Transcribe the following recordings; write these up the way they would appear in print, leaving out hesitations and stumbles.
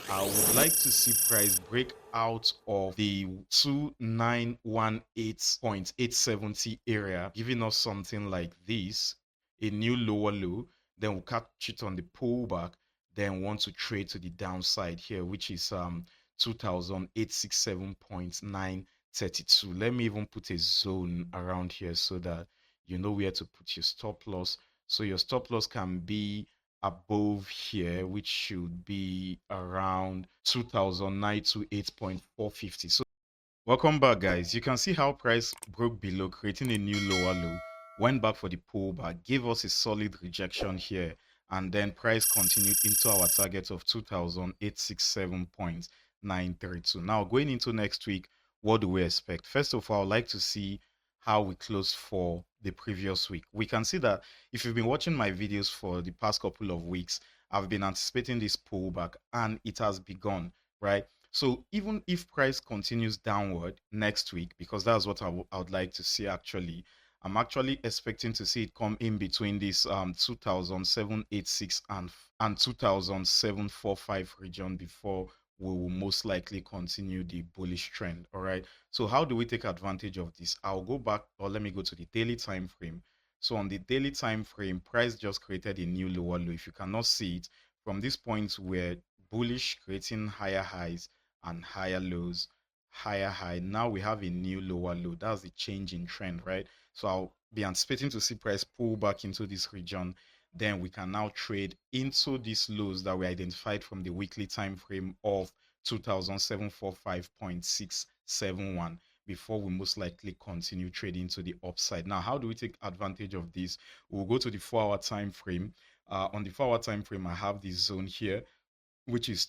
I would like to see price break out of the 2918.870 area, giving us something like this, a new lower low. Then we'll catch it on the pullback. Then want to trade to the downside here, which is 2867.932. Let me even put a zone around here so that you know where to put your stop loss. So your stop loss can be above here, which should be around 2928.450. So welcome back, guys. You can see how price broke below, creating a new lower low, went back for the pullback, gave us a solid rejection here, and then price continued into our target of 2867.932. Now going into next week, what do we expect? First of all, I'd like to see how we close for the previous week. We can see that if you've been watching my videos for the past couple of weeks, I've been anticipating this pullback and it has begun, right? So even if price continues downward next week, because that's what I would like to see actually, I'm actually expecting to see it come in between this 2786 and 2745 region before we will most likely continue the bullish trend. All right. So how do we take advantage of this? I'll go back, or let me go to the daily time frame. So on the daily time frame, price just created a new lower low. If you cannot see it, from this point we're bullish, creating higher highs and higher lows, higher high. Now we have a new lower low. That's the change in trend, right? So I'll be anticipating to see price pull back into this region. Then we can now trade into these lows that we identified from the weekly time frame of 2745.671 before we most likely continue trading to the upside. Now, how do we take advantage of this? We'll go to the 4-hour time frame. On the 4-hour time frame, I have this zone here, which is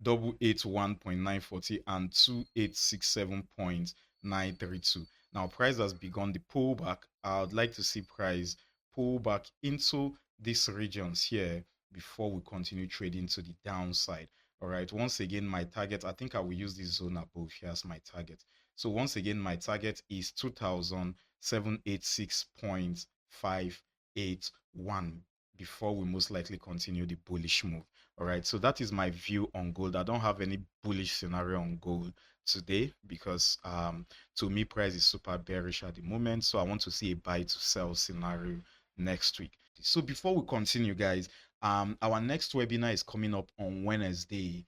2881.940 and 2867.932. Now, price has begun the pullback. I would like to see price pull back into these regions here before we continue trading to the downside. All right. Once again, my target, I think I will use this zone above here as my target. So once again, my target is 2786.581 before we most likely continue the bullish move. All right, so that is my view on gold. I don't have any bullish scenario on gold today because to me price is super bearish at the moment. So I want to see a buy to sell scenario next week. So before we continue, guys, our next webinar is coming up on Wednesday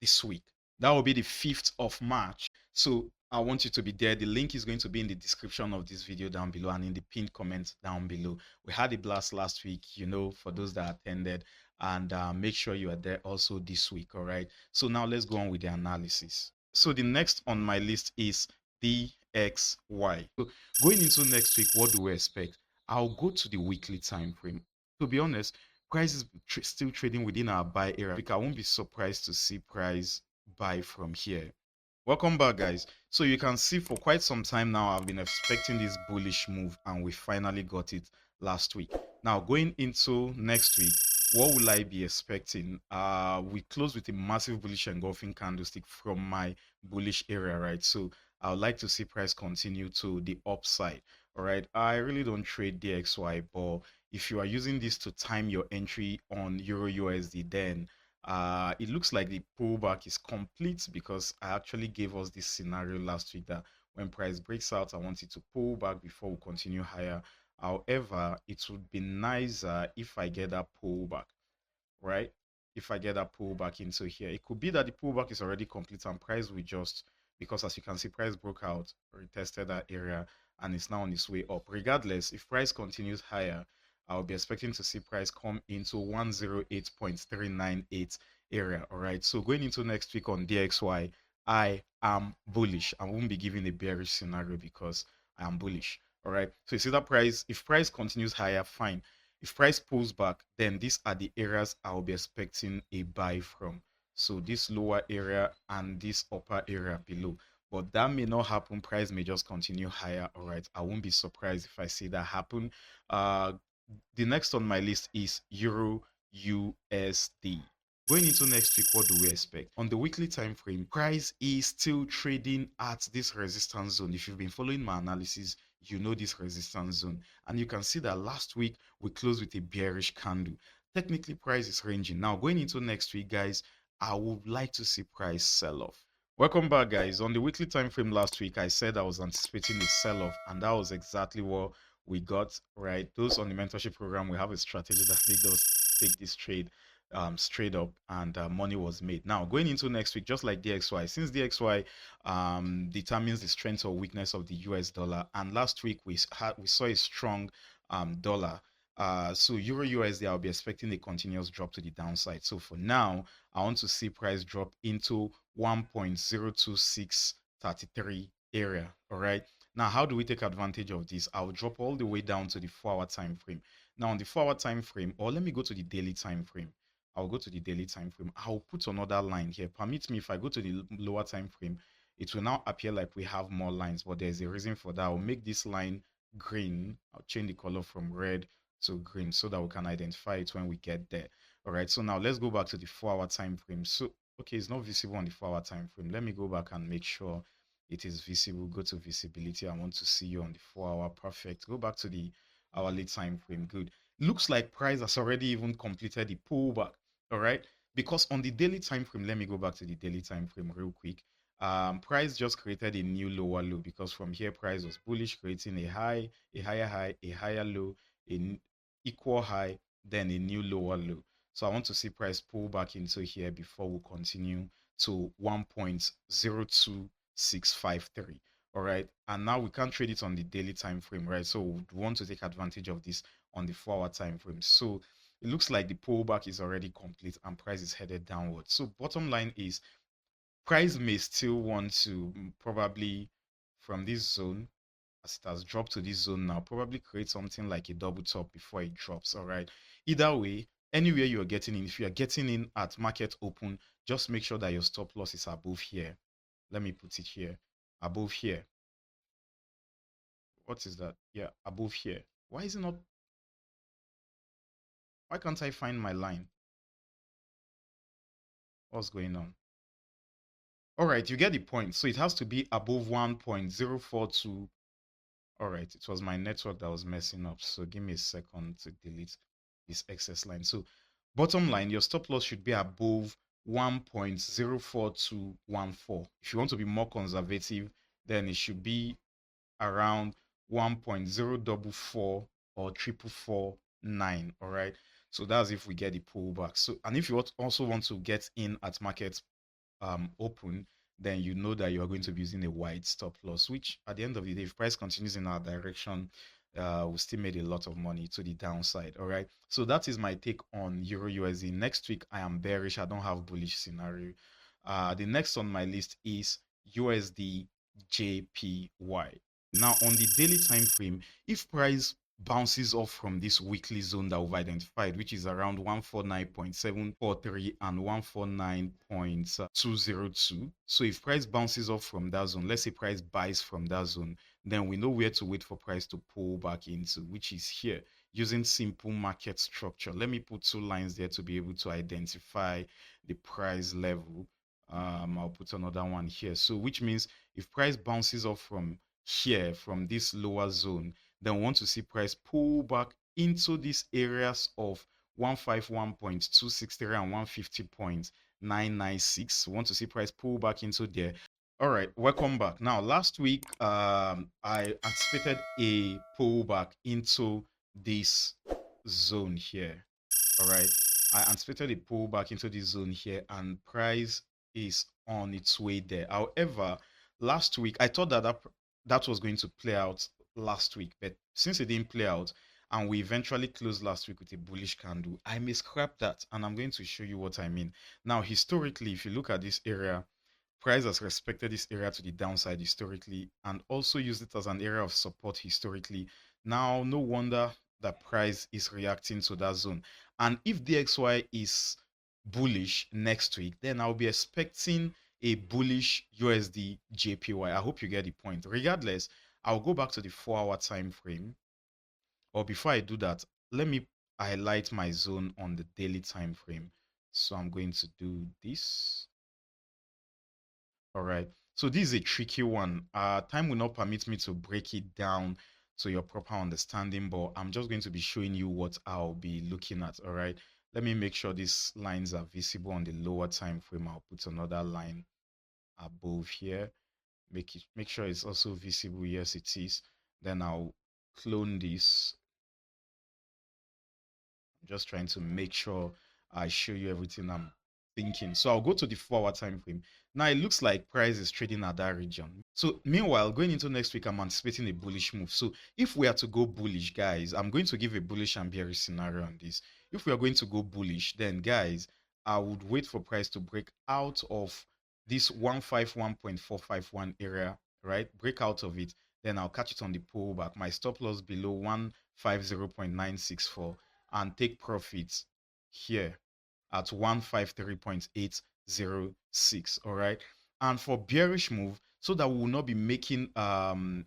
this week. That will be the 5th of March. So I want you to be there. The link is going to be in the description of this video down below and in the pinned comment down below. We had a blast last week, you know, for those that attended, and make sure you are there also this week. All right. So now let's go on with the analysis. So the next on my list is DXY. So going into next week, what do we expect? I'll go to the weekly time frame. To be honest, price is still trading within our buy area. I won't be surprised to see price buy from here. Welcome back, guys. So you can see for quite some time now I've been expecting this bullish move and we finally got it last week. Now going into next week, what will I be expecting? We close with a massive bullish engulfing candlestick from my bullish area, right? So I would like to see price continue to the upside. All right, I really don't trade DXY, but if you are using this to time your entry on EURUSD, then it looks like the pullback is complete because I actually gave us this scenario last week that when price breaks out, I want it to pull back before we continue higher. However, it would be nicer if I get that pullback, right? If I get that pullback into here, it could be that the pullback is already complete and price will just, because as you can see, price broke out, retested that area, and it's now on its way up. Regardless, if price continues higher, I'll be expecting to see price come into 108.398 area. All right. So going into next week on DXY, I am bullish. I won't be giving a bearish scenario because I am bullish. All right. So you see that price, if price continues higher, fine. If price pulls back, then these are the areas I'll be expecting a buy from. So this lower area and this upper area below. But that may not happen. Price may just continue higher. All right. I won't be surprised if I see that happen. The next on my list is Euro USD. Going into next week, what do we expect? On the weekly time frame, price is still trading at this resistance zone. If you've been following my analysis, you know this resistance zone. And you can see that last week, we closed with a bearish candle. Technically, price is ranging. Now, going into next week, guys, I would like to see price sell off. Welcome back, guys. On the weekly time frame last week, I said I was anticipating a sell off, and that was exactly what we got. Right, those on the mentorship program, we have a strategy that made us take this trade straight up, and money was made. Now, going into next week, just like DXY, since DXY determines the strength or weakness of the US dollar, and last week we saw a strong dollar. So Euro USD, I'll be expecting a continuous drop to the downside. So for now, I want to see price drop into 1.02633 area. All right. Now, how do we take advantage of this? I'll drop all the way down to the 4-hour time frame. Now, on the 4-hour time frame, or let me go to the daily time frame. I'll go to the daily time frame. I'll put another line here. Permit me, if I go to the lower time frame, it will now appear like we have more lines, but there's a reason for that. I'll make this line green. I'll change the color from red to green so that we can identify it when we get there. All right, so now let's go back to the 4-hour time frame. So okay, it's not visible on the 4-hour time frame. Let me go back and make sure it is visible. Go to visibility. I want to see you on the 4-hour. Perfect. Go back to the hourly time frame. Good. Looks like price has already even completed the pullback. All right, because on the daily time frame, let me go back to the daily time frame real quick. Price just created a new lower low, because from here price was bullish, creating a high, a higher low, a equal high, then a new lower low. So I want to see price pull back into here before we continue to 1.02653. All right, and now we can't trade it on the daily time frame, right? So we want to take advantage of this on the 4-hour time frame. So it looks like the pullback is already complete and price is headed downwards. So bottom line is price may still want to probably, from this zone, as it has dropped to this zone now, probably create something like a double top before it drops. All right, either way, anywhere you're getting in, if you're getting in at market open, just make sure that your stop loss is above here. Let me put it here, above here. What is that? Yeah, above here. Why is it not? Why can't I find my line? What's going on? All right, you get the point. So it has to be above 1.042. All right, it was my network that was messing up. So give me a second to delete this excess line. So bottom line, your stop loss should be above 1.04214. If you want to be more conservative, then it should be around 1.044 or 4449. All right. So that's if we get the pullback. So, and if you also want to get in at market open, then you know that you are going to be using a wide stop loss, which at the end of the day, if price continues in our direction, we still made a lot of money to the downside. All right, so that is my take on Euro USD. Next week I am bearish. I don't have bullish scenario. The next on my list is USDJPY. Now on the daily time frame, if price bounces off from this weekly zone that we've identified, which is around 149.743 and 149.202. So if price bounces off from that zone, let's say price buys from that zone, then we know where to wait for price to pull back into, which is here, using simple market structure. Let me put 2 lines there to be able to identify the price level. I'll put another one here. So which means if price bounces off from here, from this lower zone, then we want to see price pull back into these areas of 151.263 and 150.996. We want to see price pull back into there. All right, welcome back. Now, last week, I anticipated a pullback into this zone here. All right, I anticipated a pullback into this zone here, and price is on its way there. However, last week I thought that was going to play out last week, but since it didn't play out and we eventually closed last week with a bullish candle, I may scrap that, and I'm going to show you what I mean. Now, historically, if you look at this area, price has respected this area to the downside historically and also used it as an area of support historically. Now, no wonder that price is reacting to that zone. And if DXY is bullish next week, then I'll be expecting a bullish USD JPY. I hope you get the point. Regardless, I'll go back to the 4-hour time frame. Or before I do that, let me highlight my zone on the daily time frame. So I'm going to do this. All right. So this is a tricky one. Time will not permit me to break it down to your proper understanding, but I'm just going to be showing you what I'll be looking at. All right. Let me make sure these lines are visible on the lower time frame. I'll put another line above here. Make sure it's also visible. Yes, it is. Then I'll clone this. I'm just trying to make sure I show you everything I'm thinking. So I'll go to the 4-hour time frame. Now it looks like price is trading at that region. So meanwhile, going into next week, I'm anticipating a bullish move. So if we are to go bullish, guys, I'm going to give a bullish and bearish scenario on this. If we are going to go bullish, then guys, I would wait for price to break out of this 151.451 area, right? Break out of it. Then I'll catch it on the pullback. My stop loss below 150.964 and take profits here at 153.806. All right. And for bearish move, so that we will not be making so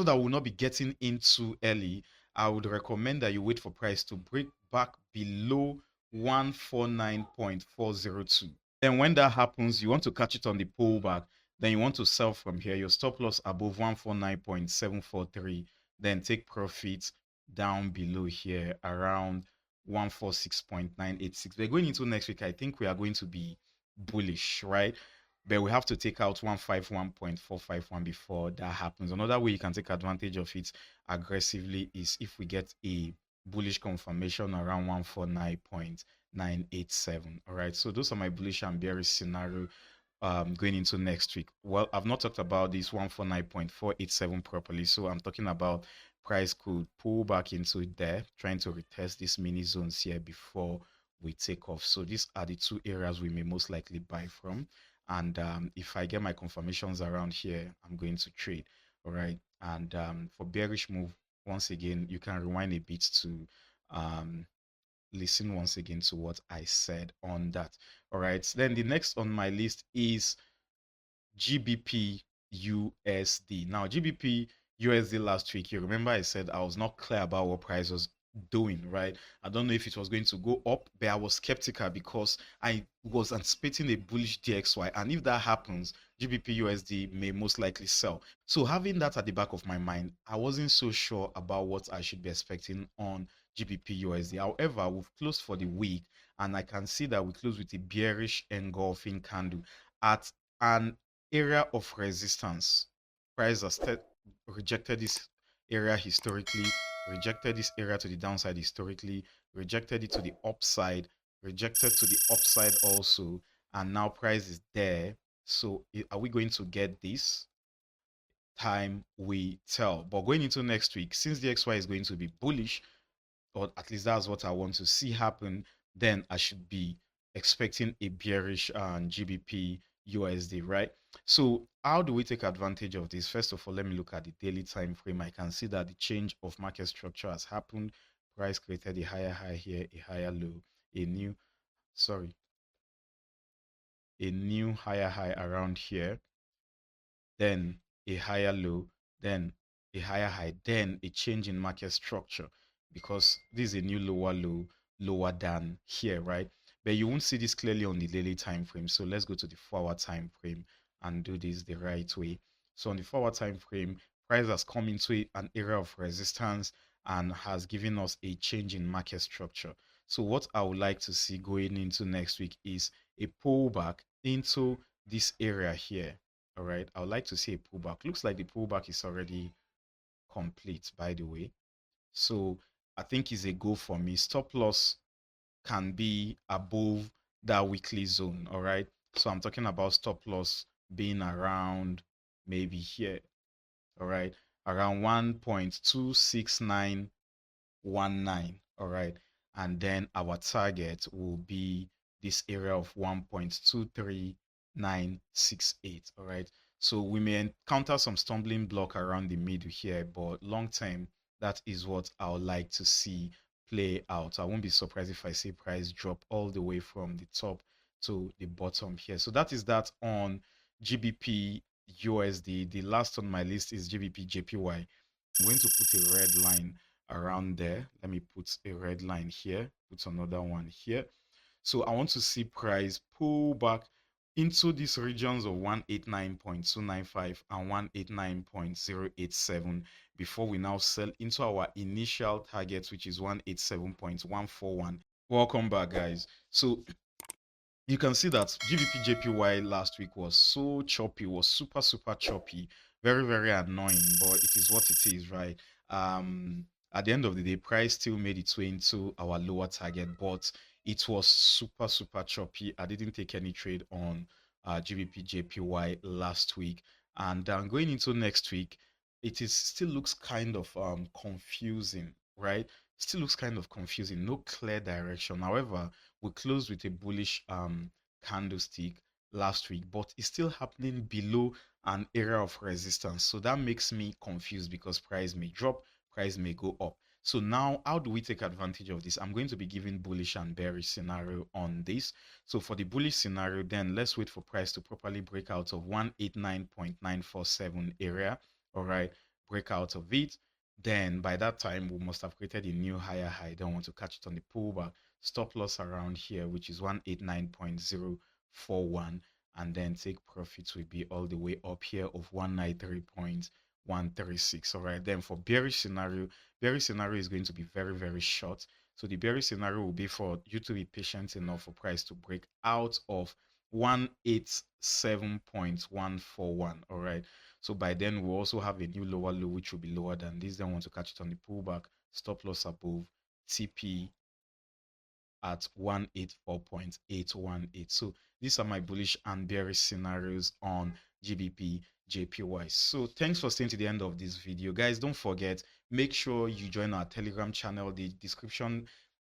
that we will not be getting in too early, I would recommend that you wait for price to break back below 149.402. Then when that happens, you want to catch it on the pullback. Then you want to sell from here. Your stop loss above 149.743. Then take profits down below here around 146.986. We're going into next week. I think we are going to be bullish, right? But we have to take out 151.451 before that happens. Another way you can take advantage of it aggressively is if we get a bullish confirmation around 149.987. All right, so those are my bullish and bearish scenario going into next week. Well, I've not talked about this 149.487 properly, so I'm talking about price could pull back into there, trying to retest these mini zones here before we take off. So these are the two areas we may most likely buy from. And if I get my confirmations around here, I'm going to trade. All right. And for bearish move, once again, you can rewind a bit to listen once again to what I said on that. All right. Then the next on my list is GBPUSD. Now, GBPUSD last week, you remember I said I was not clear about what price was doing, right? I don't know if it was going to go up, but I was skeptical because I was anticipating a bullish DXY. And if that happens, GBPUSD may most likely sell. So having that at the back of my mind, I wasn't so sure about what I should be expecting on GBPUSD. However, we've closed for the week and I can see that we closed with a bearish engulfing candle at an area of resistance. Price has rejected this area historically, rejected this area to the downside historically, rejected it to the upside, rejected to the upside also, and now price is there. So are we going to get this? Time we tell. But going into next week, since the DXY is going to be bullish, or at least that's what I want to see happen, then I should be expecting a bearish GBP USD, right? So how do we take advantage of this? First of all, let me look at the daily time frame. I can see that the change of market structure has happened. Price created a higher high here, a higher low, a new higher high around here, then a higher low, then a higher high, then a change in market structure because this is a new lower low, lower than here, right? But you won't see this clearly on the daily time frame. So let's go to the 4-hour time frame and do this the right way. So on the 4-hour time frame, price has come into an area of resistance and has given us a change in market structure. So what I would like to see going into next week is a pullback into this area here. All right, I would like to see a pullback. Looks like the pullback is already complete, by the way. So I think it's a go for me. Stop loss can be above that weekly zone. All right, so I'm talking about stop loss being around maybe here. All right, around 1.26919. All right, and then our target will be this area of 1.23968. All right, so we may encounter some stumbling block around the middle here, but long term, that is what I would like to see play out. I won't be surprised if I see price drop all the way from the top to the bottom here. So that is that on GBP USD. The last on my list is GBPJPY. I'm going to put a red line around there. Let me put a red line here, put another one here. So I want to see price pull back into these regions of 189.295 and 189.087 before we now sell into our initial target, which is 187.141. Welcome back, guys. So you can see that GBPJPY last week was so choppy, was super choppy, very annoying, but it is what it is, right? At the end of the day, price still made its way into our lower target, but it was super choppy. I didn't take any trade on GBPJPY last week, and going into next week, it is still looks kind of confusing, right? Still looks kind of confusing, no clear direction. However, we closed with a bullish candlestick last week, but it's still happening below an area of resistance. So that makes me confused because price may drop, price may go up. So now, how do we take advantage of this? I'm going to be giving bullish and bearish scenario on this. So for the bullish scenario, then let's wait for price to properly break out of 189.947 area. All right, break out of it. Then by that time, we must have created a new higher high. Don't want to catch it on the pullback. Stop loss around here, which is 189.041, and then take profits will be all the way up here of 193.136. All right, then for bearish scenario is going to be very short. So the bearish scenario will be for you to be patient enough for price to break out of 187.141. All right, so by then we'll also have a new lower low, which will be lower than this. Then want to catch it on the pullback, stop loss above, TP at 184.818. So these are my bullish and bearish scenarios on GBP JPY. So thanks for staying to the end of this video, guys. Don't forget, make sure you join our Telegram channel.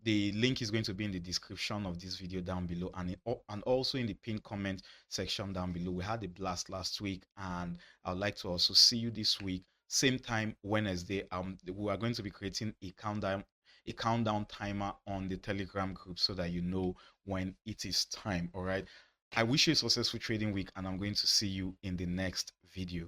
The link is going to be in the description of this video down below, and also in the pinned comment section down below. We had a blast last week, and I'd like to also see you this week, same time Wednesday. We are going to be creating a countdown timer on the Telegram group so that you know when it is time. All right, I wish you a successful trading week, and I'm going to see you in the next video.